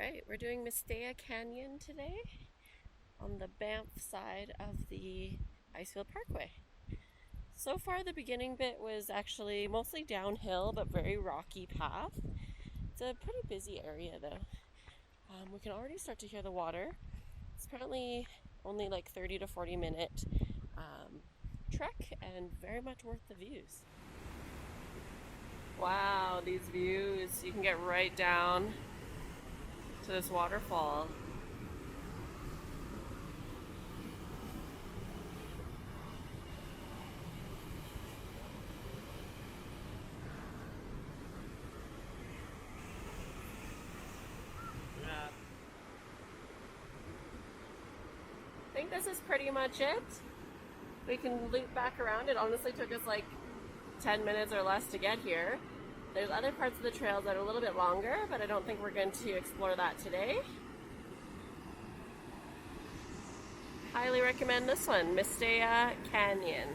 Alright, we're doing Mistaya Canyon today on the Banff side of the Icefields Parkway. So far the beginning bit was actually mostly downhill but very rocky path. It's a pretty busy area though. We can already start to hear the water. It's apparently only like 30 to 40 minute trek and very much worth the views. Wow, these views, you can get right down to this waterfall. I think this is pretty much it. We can loop back around. It honestly took us like 10 minutes or less to get here. There's other parts of the trails that are a little bit longer, but I don't think we're going to explore that today. Highly recommend this one, Mistaya Canyon.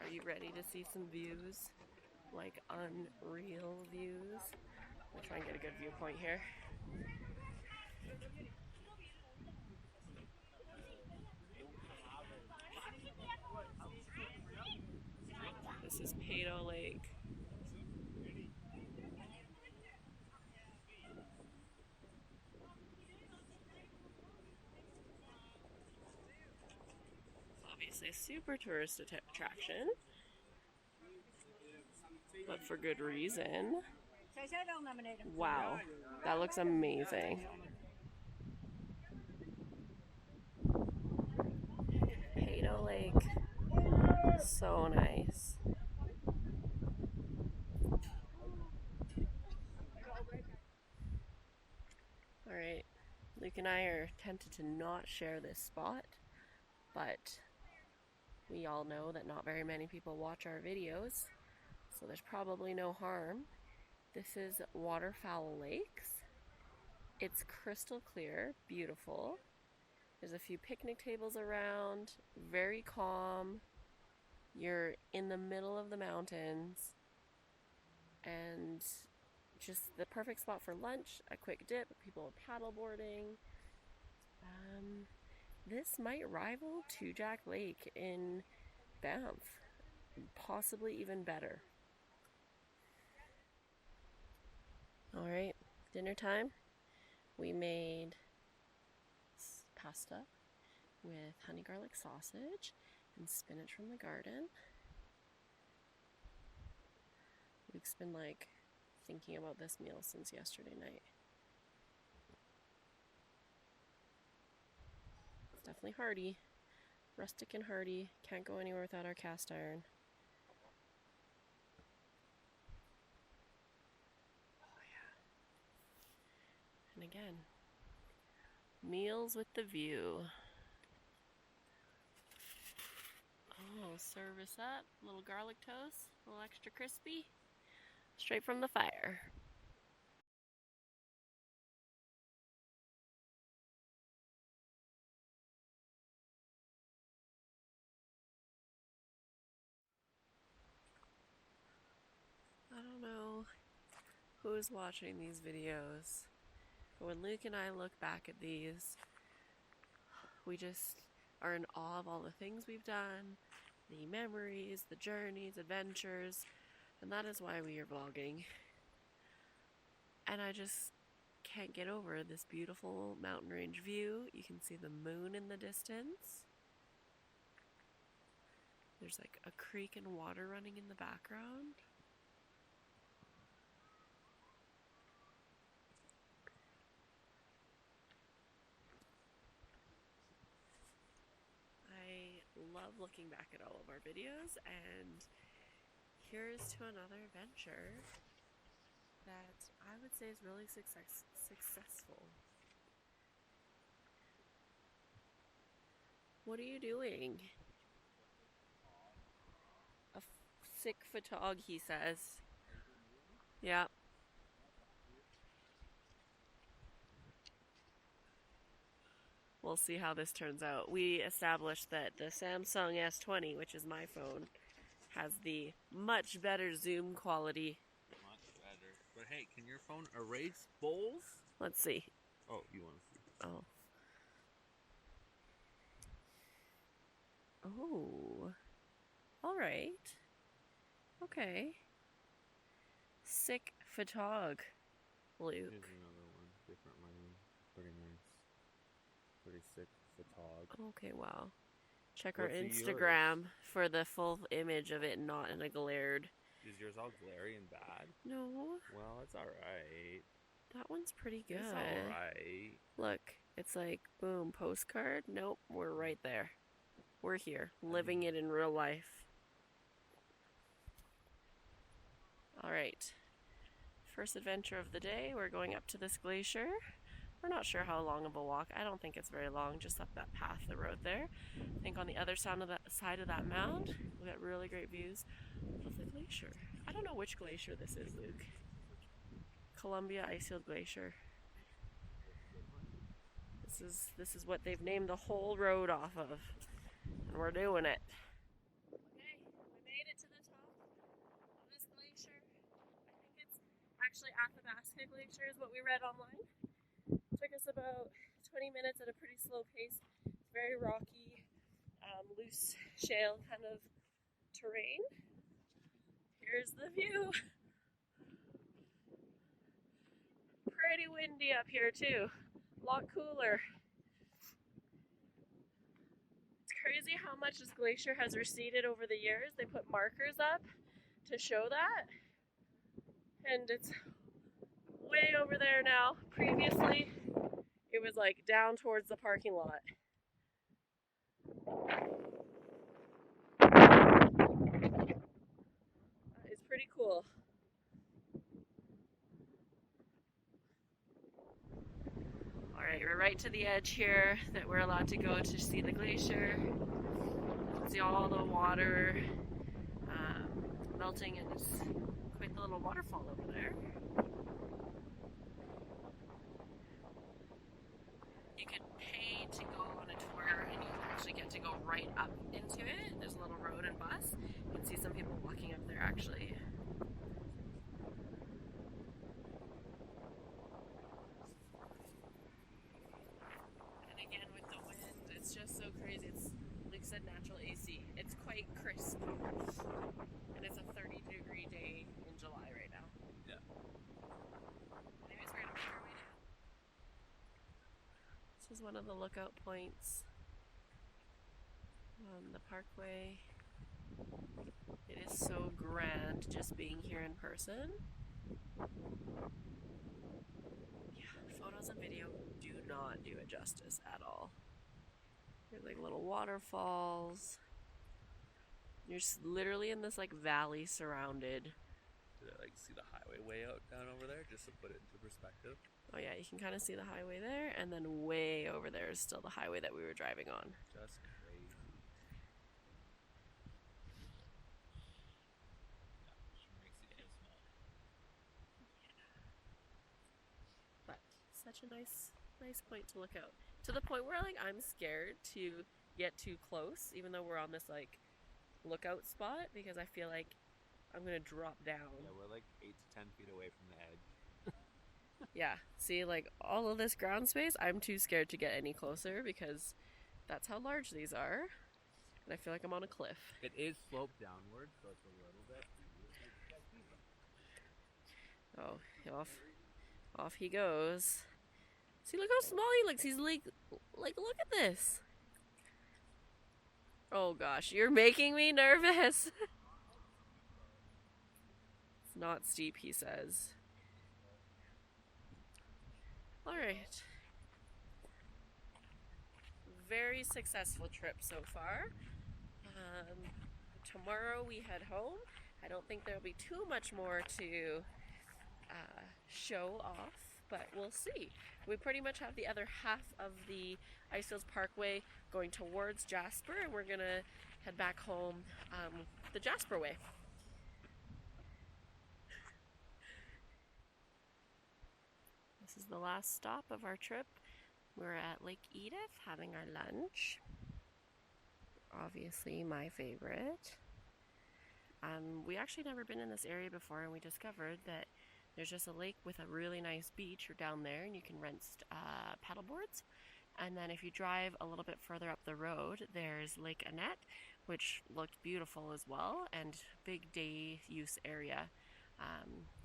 Are you ready to see some views? Like unreal views? I'll try and get a good viewpoint here. This is Peyto Lake. Obviously a super tourist attraction, but for good reason. Wow, that looks amazing. Peyto Lake, so nice. Alright, Luke and I are tempted to not share this spot, but we all know that not very many people watch our videos, so there's probably no harm. This is Waterfowl Lakes. It's crystal clear, beautiful. There's a few picnic tables around, very calm. You're in the middle of the mountains and just the perfect spot for lunch, a quick dip, people paddle boarding. This might rival Two Jack Lake in Banff, possibly even better. Alright, dinner time. We made pasta with honey garlic sausage and spinach from the garden. Luke's been like thinking about this meal since yesterday night. It's definitely hearty, rustic and hearty. Can't go anywhere without our cast iron. Oh yeah. And again, meals with the view. Oh, service up, little garlic toast, a little extra crispy, straight from the fire. I don't know who's watching these videos, but when Luke and I look back at these, we just are in awe of all the things we've done, the memories, the journeys, adventures, and that is why we are vlogging. And I just can't get over this beautiful mountain range view. You can see the moon in the distance. There's like a creek and water running in the background. I love looking back at all of our videos, and here's to another adventure that I would say is really successful. What are you doing? A sick photog, he says. Yeah. We'll see how this turns out. We established that the Samsung S20, which is my phone, has the much better zoom quality. Much better. But hey, can your phone erase bowls? Let's see. Oh, you want to see? Oh. Oh. All right. Okay. Sick photog, Luke. Here's another one. Different lighting. Pretty nice. Pretty sick photog. Okay, wow. Check our What's Instagram for the full image of it, not in a glared. Is yours all glary and bad? No. Well, it's alright. That one's pretty good. It's alright. Look, it's like, boom, postcard. Nope, we're right there. We're here, living it in real life. All right. First adventure of the day, we're going up to this glacier. We're not sure how long of a walk. I don't think it's very long, just up that path, the road there. I think on the other side of that mound, we got really great views of the glacier. I don't know which glacier this is, Luke. Columbia Icefield Glacier. This is what they've named the whole road off of, and we're doing it. Okay, we made it to the top of this glacier. I think it's actually Athabasca Glacier is what we read online. Took us about 20 minutes at a pretty slow pace. It's very rocky, loose shale kind of terrain. Here's the view. Pretty windy up here too. A lot cooler. It's crazy how much this glacier has receded over the years. They put markers up to show that. And it's way over there now. Previously, it was like down towards the parking lot. It's pretty cool. Alright, we're right to the edge here that we're allowed to go to see the glacier. See all the water melting, and it's quite the little waterfall over there. You could pay to go on a tour and you actually get to go right up into it. There's a little road and bus. You can see some people walking up there actually. And again with the wind, it's just so crazy. It's, like I said, natural AC. It's quite crisp. And it's a 30-degree day in July right now. Yeah. Anyways, we're gonna make our way down. This is one of the lookout points on the parkway. It is so grand just being here in person. Yeah, photos and video do not do it justice at all. There's like little waterfalls. You're literally in this like valley surrounded. Did I like see the highway way out down over there just to put it into perspective? Oh yeah, you can kind of see the highway there, and then way over there is still the highway that we were driving on. Just crazy. Yeah, sure makes the day small. But such a nice point to look out. To the point where like I'm scared to get too close, even though we're on this like lookout spot, because I feel like I'm gonna drop down. Yeah, we're like 8 to 10 feet away from the edge. Yeah, see, like all of this ground space, I'm too scared to get any closer because that's how large these are. And I feel like I'm on a cliff. It is sloped downward, so it's a little bit. Oh, off he goes. See, look how small he looks. He's like, look at this. Oh gosh, you're making me nervous. It's not steep, he says. Alright. Very successful trip so far. Tomorrow we head home. I don't think there'll be too much more to show off, but we'll see. We pretty much have the other half of the Icefields Parkway going towards Jasper, and we're gonna head back home the Jasper way. This is the last stop of our trip. We're at Lake Edith having our lunch. Obviously my favorite. We actually never been in this area before, and we discovered that there's just a lake with a really nice beach down there, and you can rent paddle boards. And then if you drive a little bit further up the road, there's Lake Annette, which looked beautiful as well, and big day use area.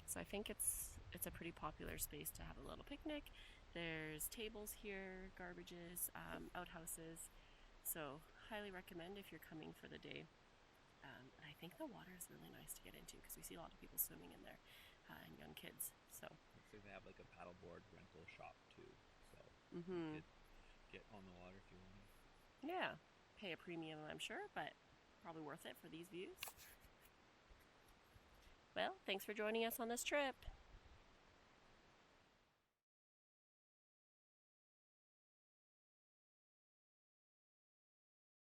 So I think it's a pretty popular space to have a little picnic. There's tables here, garbages, outhouses. So highly recommend if you're coming for the day. And I think the water is really nice to get into because we see a lot of people swimming in there and young kids. So Looks like they have like a paddleboard rental shop too. So mm-hmm. you could get on the water if you wanted. Yeah, pay a premium, I'm sure, but probably worth it for these views. Well, thanks for joining us on this trip.